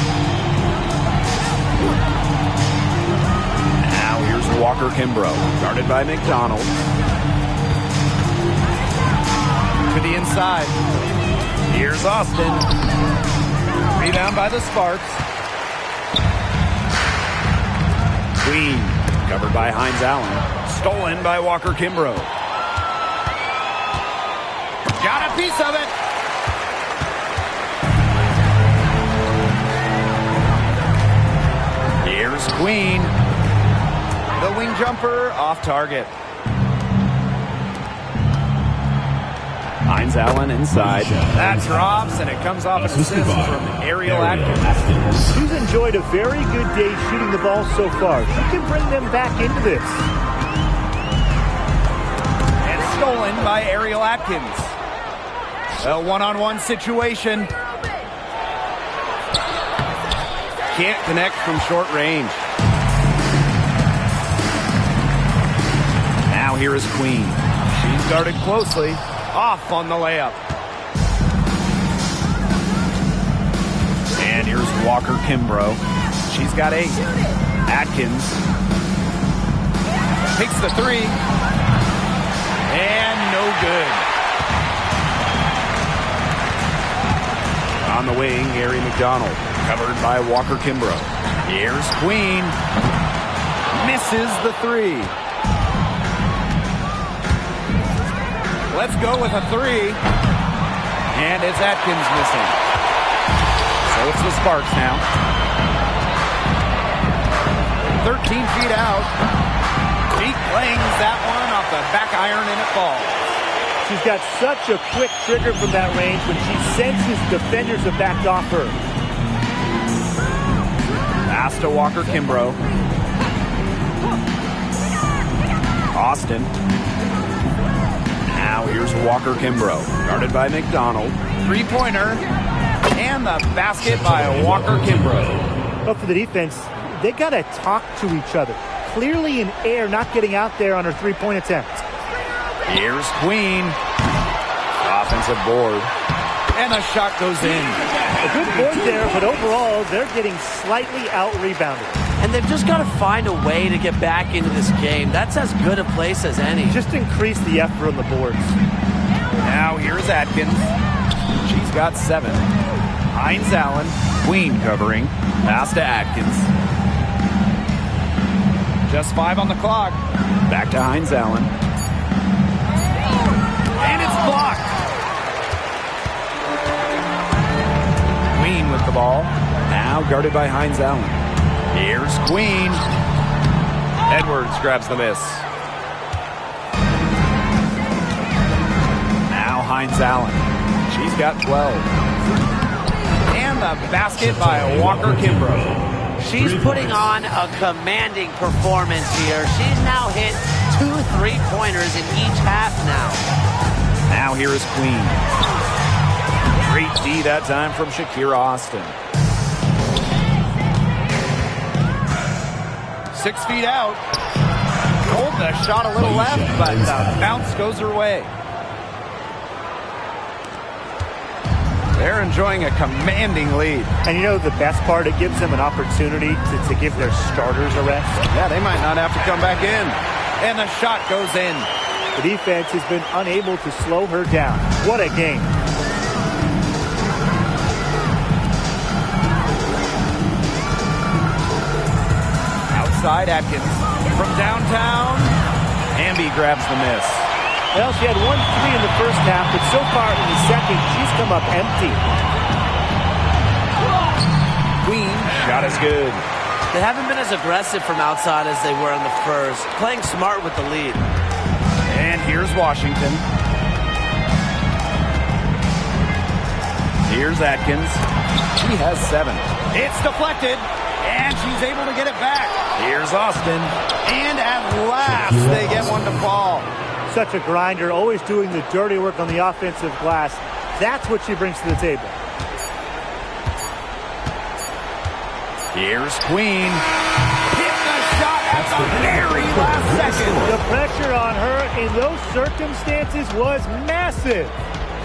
Speaker 2: Now here's Walker Kimbrough, guarded by McDonald. To the inside. Here's Austin. Rebound by the Sparks. Queen, covered by Hines-Allen. Stolen by Walker Kimbrough. Got a piece of it. Here's Queen. The wing jumper off target. Hines Allen inside. That drops, and it comes off an assist from Ariel Atkins.
Speaker 3: She's enjoyed a very good day shooting the ball so far. She can bring them back into this.
Speaker 2: And stolen by Ariel Atkins. A one-on-one situation. Can't connect from short range. Now here is Queen. She's guarded closely. Off on the layup. And here's Walker Kimbrough. She's got 8. Atkins takes the 3. And no good. On the wing, Gary McDonald. Covered by Walker Kimbrough. Here's Queen. Misses the 3. Let's go with a 3. And it's Atkins missing. So it's the Sparks now. 13 feet out. Feet clangs that one off the back iron and it falls.
Speaker 3: She's got such a quick trigger from that range. When she senses defenders have backed off her.
Speaker 2: Pass to Walker Kimbrough. Austin. Now here's Walker Kimbrough. Guarded by McDonald. 3-pointer. And the basket by Walker Kimbrough.
Speaker 3: But for the defense, they got to talk to each other. Clearly in air, not getting out there on her 3-point attempt.
Speaker 2: Here's Queen. Offensive board. And the shot goes in.
Speaker 3: A good board there, but overall, they're getting slightly out-rebounded.
Speaker 5: And they've just got to find a way to get back into this game. That's as good a place as any.
Speaker 3: Just increase the effort on the boards.
Speaker 2: Now here's Atkins. She's got 7. Hines Allen. Queen covering. Pass to Atkins. Just 5 on the clock. Back to Hines Allen. And it's blocked. Queen with the ball. Now guarded by Hines Allen. Here's Queen. Edwards grabs the miss. Now Hines Allen. She's got 12. And the basket by Walker Kimbrough.
Speaker 5: She's putting on a commanding performance here. She's now hit 2 3-pointers in each half now.
Speaker 2: Now here is Queen. Great D that time from Shakira Austin. 6 feet out. Hold the shot a little left, but the bounce goes her way. They're enjoying a commanding lead.
Speaker 3: And you know the best part, it gives them an opportunity to give their starters a rest.
Speaker 2: Yeah, they might not have to come back in. And the shot goes in.
Speaker 3: The defense has been unable to slow her down. What a game.
Speaker 2: Outside Atkins from downtown. Hamby grabs the miss.
Speaker 3: Well, she had 1 3 in the first half, but so far in the second, she's come up empty.
Speaker 2: Queen, shot is good.
Speaker 5: They haven't been as aggressive from outside as they were in the first. Playing smart with the lead.
Speaker 2: And here's Washington. Here's Atkins. She has 7. It's deflected, and she's able to get it back. Here's Austin. And at last, they get one to fall.
Speaker 3: Such a grinder, always doing the dirty work on the offensive glass. That's what she brings to the table.
Speaker 2: Here's Queen. Hit the shot at the very last second.
Speaker 3: The pressure on her in those circumstances was massive.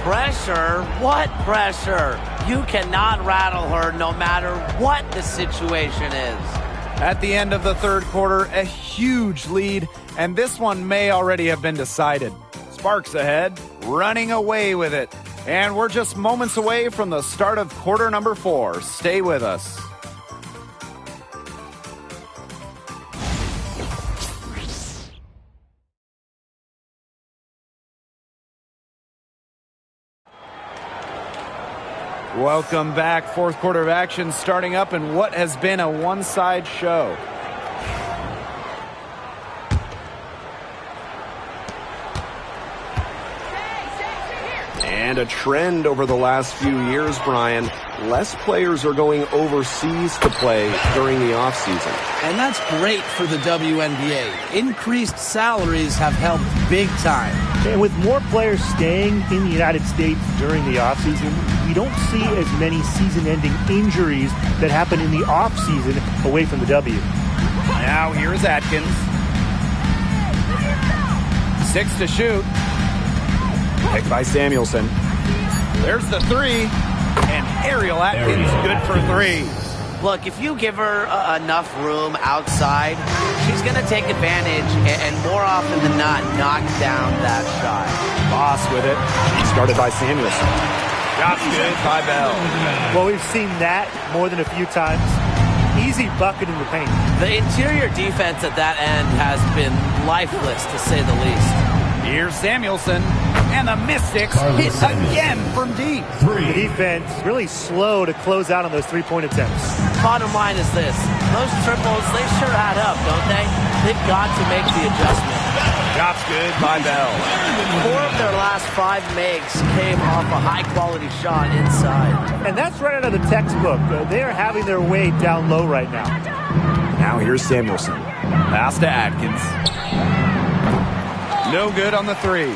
Speaker 5: Pressure? What pressure? You cannot rattle her no matter what the situation is.
Speaker 2: At the end of the third quarter, a huge lead, and this one may already have been decided. Sparks ahead, running away with it. And we're just moments away from the start of quarter number 4. Stay with us. Welcome back. Fourth quarter of action starting up in what has been a one-side show.
Speaker 7: And a trend over the last few years, Brian, less players are going overseas to play during the offseason.
Speaker 4: And that's great for the WNBA. Increased salaries have helped big time.
Speaker 3: And with more players staying in the United States during the offseason, we don't see as many season-ending injuries that happen in the offseason away from the W.
Speaker 2: Now here's Atkins. 6 to shoot. Picked by Samuelson. There's the three. And Ariel Atkins good for 3.
Speaker 5: Look, if you give her enough room outside, she's going to take advantage and more often than not knock down that shot.
Speaker 2: Boss with it. Started by Samuelson. Shot's good by Bell.
Speaker 3: Well, we've seen that more than a few times. Easy bucket in the paint.
Speaker 5: The interior defense at that end has been lifeless, to say the least.
Speaker 2: Here's Samuelson, and the Mystics hit again from deep.
Speaker 3: The defense really slow to close out on those three-point attempts.
Speaker 5: Bottom line is this. Those triples, they sure add up, don't they? They've got to make the adjustment.
Speaker 2: Shot's good by Bell.
Speaker 5: 4 of their last 5 makes came off a high-quality shot inside.
Speaker 3: And that's right out of the textbook. They are having their way down low right now.
Speaker 2: Now here's Samuelson. Pass to Atkins. No good on the 3.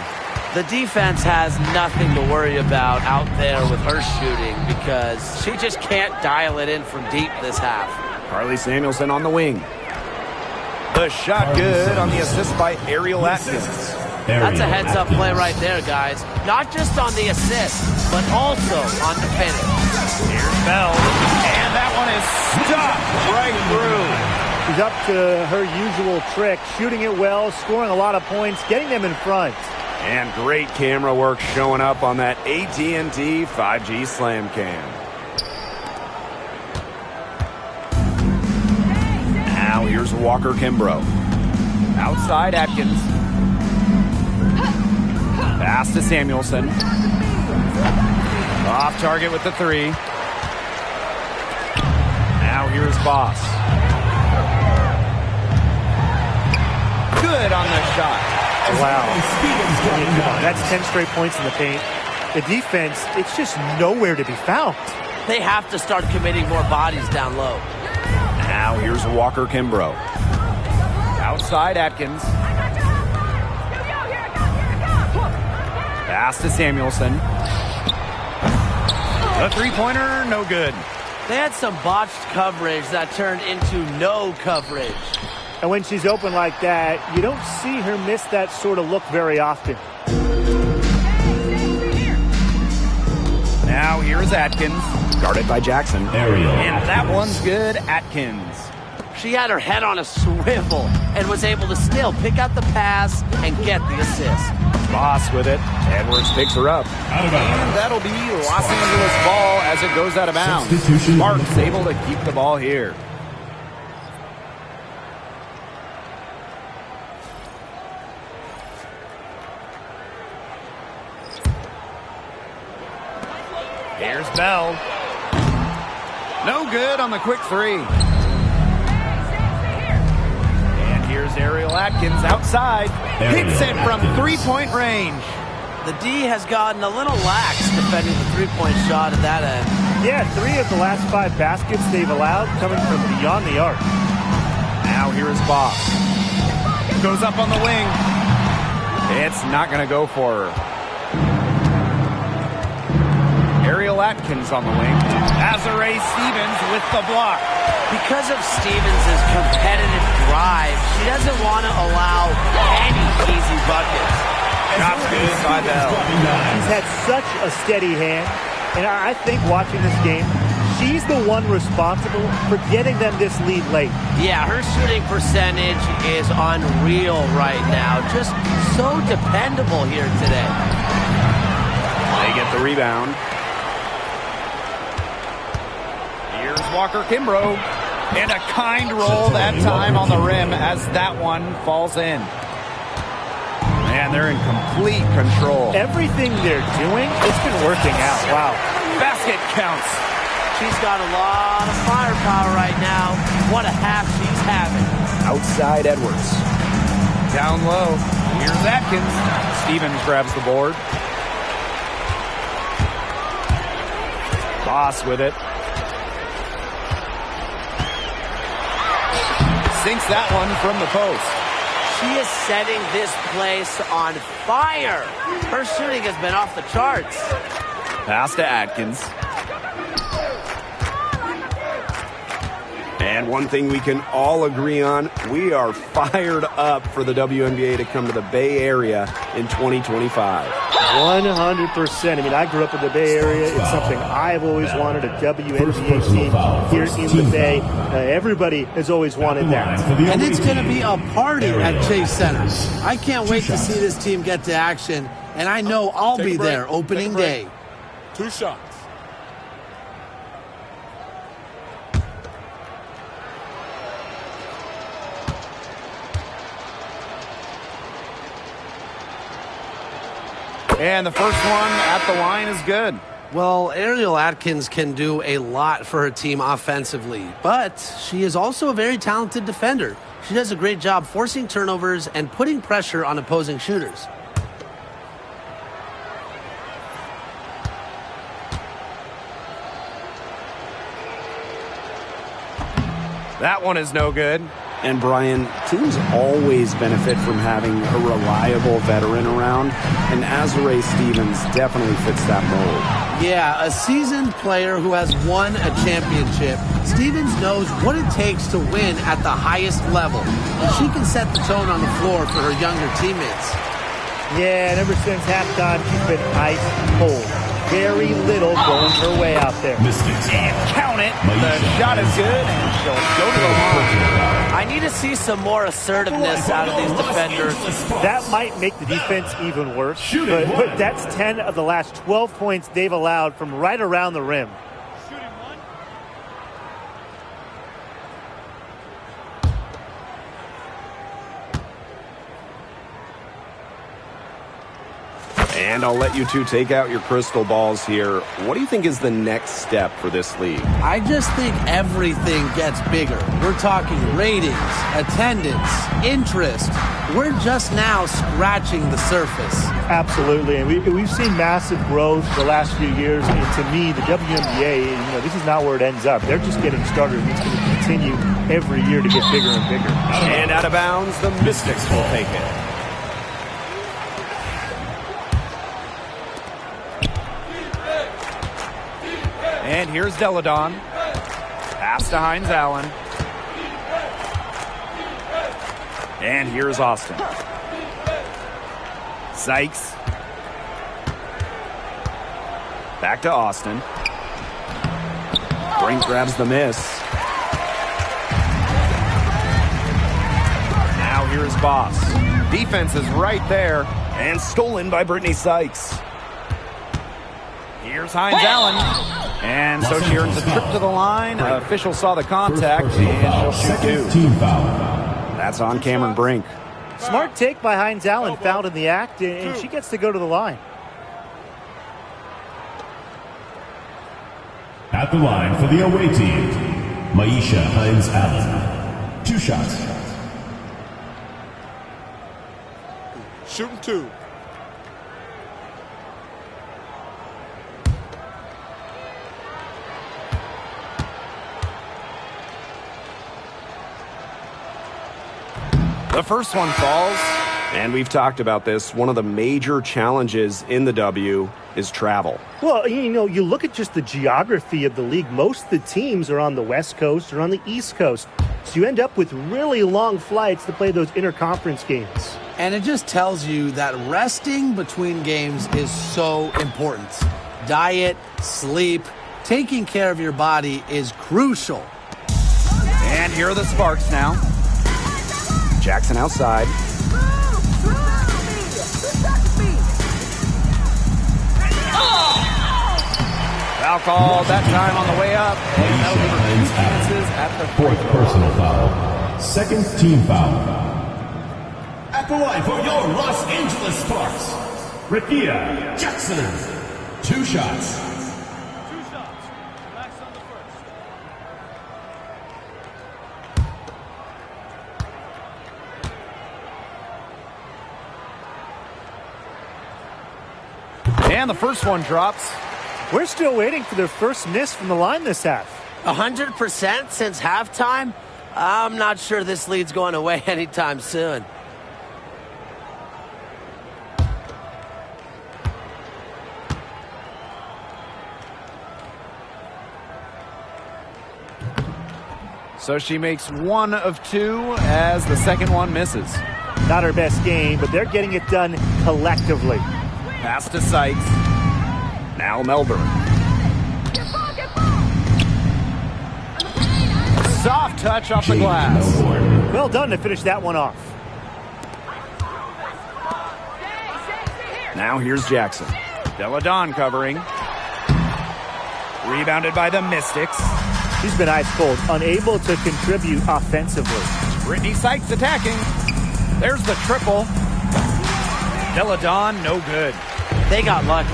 Speaker 5: The defense has nothing to worry about out there with her shooting because she just can't dial it in from deep this half.
Speaker 2: Carly Samuelson on the wing. The shot good on the assist by Ariel Atkins.
Speaker 5: That's a heads-up play right there, guys. Not just on the assist, but also on the finish.
Speaker 2: Here's Bell, and that one is stopped right through.
Speaker 3: She's up to her usual trick, shooting it well, scoring a lot of points, getting them in front.
Speaker 2: And great camera work showing up on that AT&T 5G Slam Cam. Now here's Walker Kimbrough. Outside Atkins. Pass to Samuelson. Off target with the 3. Now here's Boss. Good on the shot.
Speaker 3: Wow. That's 10 straight points in the paint. The defense, it's just nowhere to be found.
Speaker 5: They have to start committing more bodies down low.
Speaker 2: Now here's Walker Kimbrough. Outside Atkins. Pass to Samuelson. The three-pointer, no good.
Speaker 5: They had some botched coverage that turned into no coverage.
Speaker 3: And when she's open like that, you don't see her miss that sort of look very often.
Speaker 2: Now here's Atkins, guarded by Jackson.
Speaker 6: Ariel.
Speaker 2: And that one's good, Atkins.
Speaker 5: She had her head on a swivel and was able to still pick out the pass and get the assist.
Speaker 2: Boss with it. Edwards picks her up. And that'll be Los Angeles ball as it goes out of bounds. Mark's able to keep the ball here. Here's Bell. No good on the quick 3. And here's Ariel Atkins outside. Hits it from three-point range.
Speaker 5: The D has gotten a little lax defending the three-point shot at that end.
Speaker 3: Yeah, 3 of the last 5 baskets they've allowed coming from beyond the arc.
Speaker 2: Now here is Boss. Goes up on the wing. It's not going to go for her. Ariel Atkins on the wing. Azarae Stevens with the block.
Speaker 5: Because of Stevens' competitive drive, she doesn't want to allow any easy buckets.
Speaker 2: Shots good by Bell.
Speaker 3: She's had such a steady hand, and I think watching this game, she's the one responsible for getting them this lead late.
Speaker 5: Yeah, her shooting percentage is unreal right now. Just so dependable here today.
Speaker 2: They get the rebound. Here's Walker Kimbrough. And a kind roll that time on the rim as that one falls in. Man, they're in complete control.
Speaker 3: Everything they're doing, it's been working out. Wow.
Speaker 2: Basket counts.
Speaker 5: She's got a lot of firepower right now. What a half she's having.
Speaker 2: Outside Edwards. Down low. Here's Atkins. Stevens grabs the board. Boss with it. Sinks that one from the post.
Speaker 5: She is setting this place on fire. Her shooting has been off the charts.
Speaker 2: Pass to Atkins. And one thing we can all agree on, we are fired up for the WNBA to come to the Bay Area in 2025.
Speaker 3: 100%. I mean, I grew up in the Bay Area. It's something I've always wanted, a WNBA team here in the Bay. Everybody has always wanted that.
Speaker 4: And it's going to be a party at Chase Center. I can't wait to see this team get to action, and I know I'll be there opening day.
Speaker 1: 2 shots.
Speaker 2: And the first one at the line is good.
Speaker 4: Well, Ariel Atkins can do a lot for her team offensively, but she is also a very talented defender. She does a great job forcing turnovers and putting pressure on opposing shooters.
Speaker 2: That one is no good.
Speaker 7: And Brian, teams always benefit from having a reliable veteran around, and Azurá Stevens definitely fits that mold.
Speaker 4: Yeah, a seasoned player who has won a championship. Stevens knows what it takes to win at the highest level, and she can set the tone on the floor for her younger teammates.
Speaker 3: Yeah, and ever since halftime, she's been ice cold. Very little going her way out there.
Speaker 2: And count it. The shot is good, and she'll go to the line.
Speaker 5: I need to see some more assertiveness out of these defenders.
Speaker 3: That might make the defense even worse, but that's 10 of the last 12 points they've allowed from right around the rim.
Speaker 7: And I'll let you two take out your crystal balls here. What do you think is the next step for this league?
Speaker 4: I just think everything gets bigger. We're talking ratings, attendance, interest. We're just now scratching the surface.
Speaker 3: Absolutely, and we've seen massive growth the last few years. And to me, the WNBA, this is not where it ends up. They're just getting started. It's going to continue every year to get bigger and bigger.
Speaker 2: And out of bounds, the Mystics will take it. And here's Deladon. Pass to Hines Allen. And here's Austin. Sykes. Back to Austin. Brink grabs the miss. Now here's Boss. Defense is right there. And stolen by Brittany Sykes. Here's Hines Allen. And so she earns a trip to the line. Official saw the contact, and she'll shoot 2. That's on Cameron Brink.
Speaker 3: Smart take by Hines Allen, fouled in the act, and she gets to go to the line.
Speaker 6: At the line for the away team, Maisha Hines Allen. 2 shots.
Speaker 1: Shooting 2.
Speaker 2: The first one falls.
Speaker 7: And we've talked about this. One of the major challenges in the W is travel.
Speaker 3: Well, you look at just the geography of the league. Most of the teams are on the West Coast or on the East Coast. So you end up with really long flights to play those interconference games.
Speaker 4: And it just tells you that resting between games is so important. Diet, sleep, taking care of your body is crucial.
Speaker 2: And here are the Sparks now. Jackson outside. Foul call that time on the way up. And that'll give her 2 chances at the
Speaker 6: 4th personal foul. 2nd team foul. At the line for your Los Angeles Sparks, Rikia Jackson. 2 shots.
Speaker 2: And the first one drops.
Speaker 3: We're still waiting for their first miss from the line this half.
Speaker 5: 100% since halftime? I'm not sure this lead's going away anytime soon.
Speaker 2: So she makes 1 of 2 as the second one misses.
Speaker 3: Not her best game, but they're getting it done collectively.
Speaker 2: Pass to Sykes. Now Melbourne. Soft touch off the glass.
Speaker 3: Well done to finish that one off.
Speaker 2: Now here's Jackson. Deladon covering. Rebounded by the Mystics.
Speaker 3: She's been ice cold, unable to contribute offensively.
Speaker 2: Brittany Sykes attacking. There's the triple. Deladon, no good.
Speaker 5: They got lucky.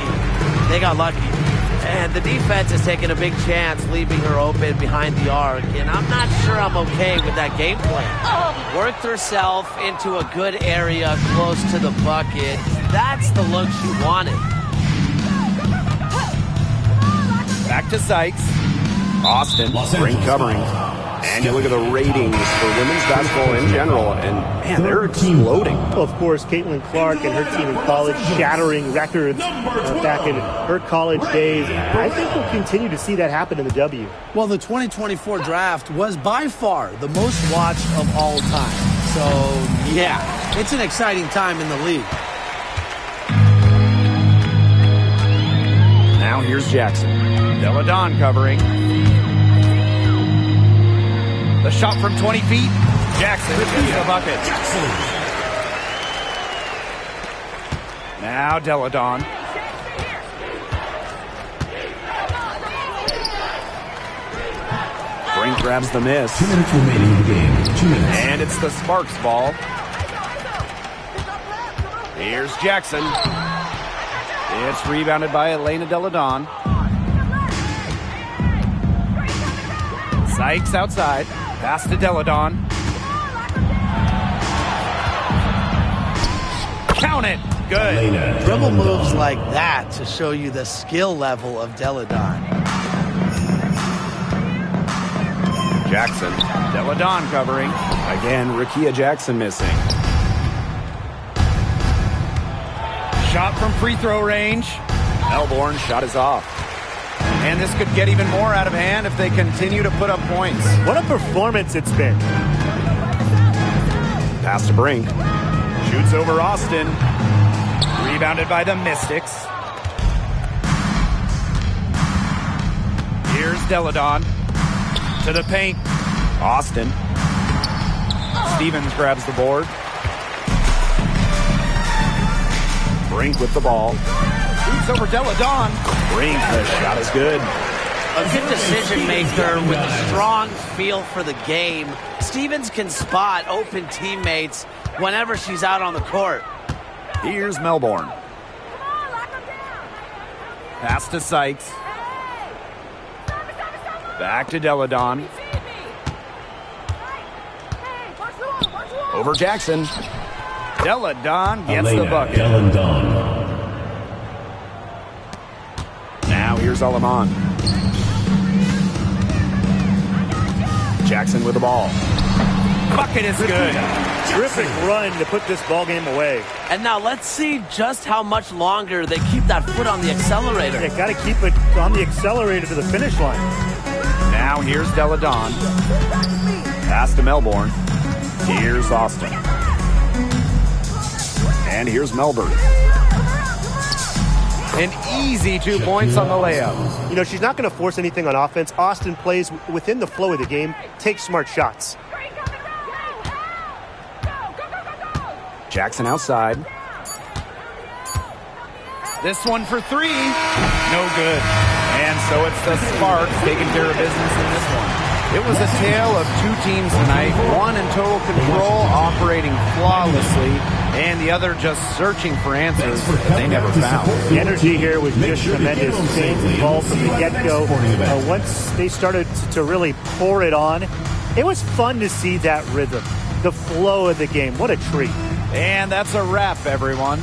Speaker 5: And the defense has taken a big chance leaving her open behind the arc. And I'm not sure I'm okay with that game plan. Worked herself into a good area close to the bucket. That's the look she wanted.
Speaker 2: Back to Sykes. Austin, great covering. And you look at the ratings for women's basketball in general, and man, they're exploding.
Speaker 3: Well, of course, Caitlin Clark and her team in college shattering records back in her college days. I think we'll continue to see that happen in the W.
Speaker 4: Well, the 2024 draft was by far the most watched of all time. So, yeah, it's an exciting time in the league.
Speaker 2: Now here's Jackson. Deladon covering. The shot from 20 feet. Jackson gets the bucket. Now Deladon. Brink grabs the miss.
Speaker 6: 2 minutes remaining in the game. 2 minutes.
Speaker 2: And it's the Sparks ball. Here's Jackson. It's rebounded by Elena Deladon. Sykes outside. Pass to Deladon. Count it. Good.
Speaker 4: Dribble moves like that to show you the skill level of Deladon.
Speaker 2: Jackson. Deladon covering. Again, Rakia Jackson missing. Shot from free throw range. Melbourne shot is off. And this could get even more out of hand if they continue to put up points.
Speaker 3: What a performance it's been.
Speaker 2: Pass to Brink. Shoots over Austin. Rebounded by the Mystics. Here's Deladon. To the paint. Austin. Stevens grabs the board. Brink with the ball. Shoots over Deladon. Brink, the shot is good.
Speaker 5: A good decision maker with a strong feel for the game. Stevens can spot open teammates whenever she's out on the court.
Speaker 2: Here's Melbourne. Pass to Sykes. Back to Deladon. Over Jackson. Deladon gets the bucket. Now here's Alaman. Jackson with the ball. Bucket is good.
Speaker 3: Terrific run to put this ball game away.
Speaker 5: And now let's see just how much longer they keep that foot on the accelerator.
Speaker 3: They got to keep it on the accelerator to the finish line.
Speaker 2: Now here's Deladon. Pass to Melbourne. Here's Austin. And here's Melbourne. An easy 2 points on the layup.
Speaker 8: You know, she's not going to force anything on offense. Austin plays within the flow of the game, takes smart shots.
Speaker 2: Jackson outside. This one for 3. No good. And so it's the Sparks taking care of business in this one. It was a tale of 2 teams tonight, one in total control, operating flawlessly, and the other just searching for answers that they never found.
Speaker 3: The energy here was just tremendous. Things involved from the get-go. Once they started to really pour it on, it was fun to see that rhythm, the flow of the game. What a treat.
Speaker 2: And that's a wrap, everyone.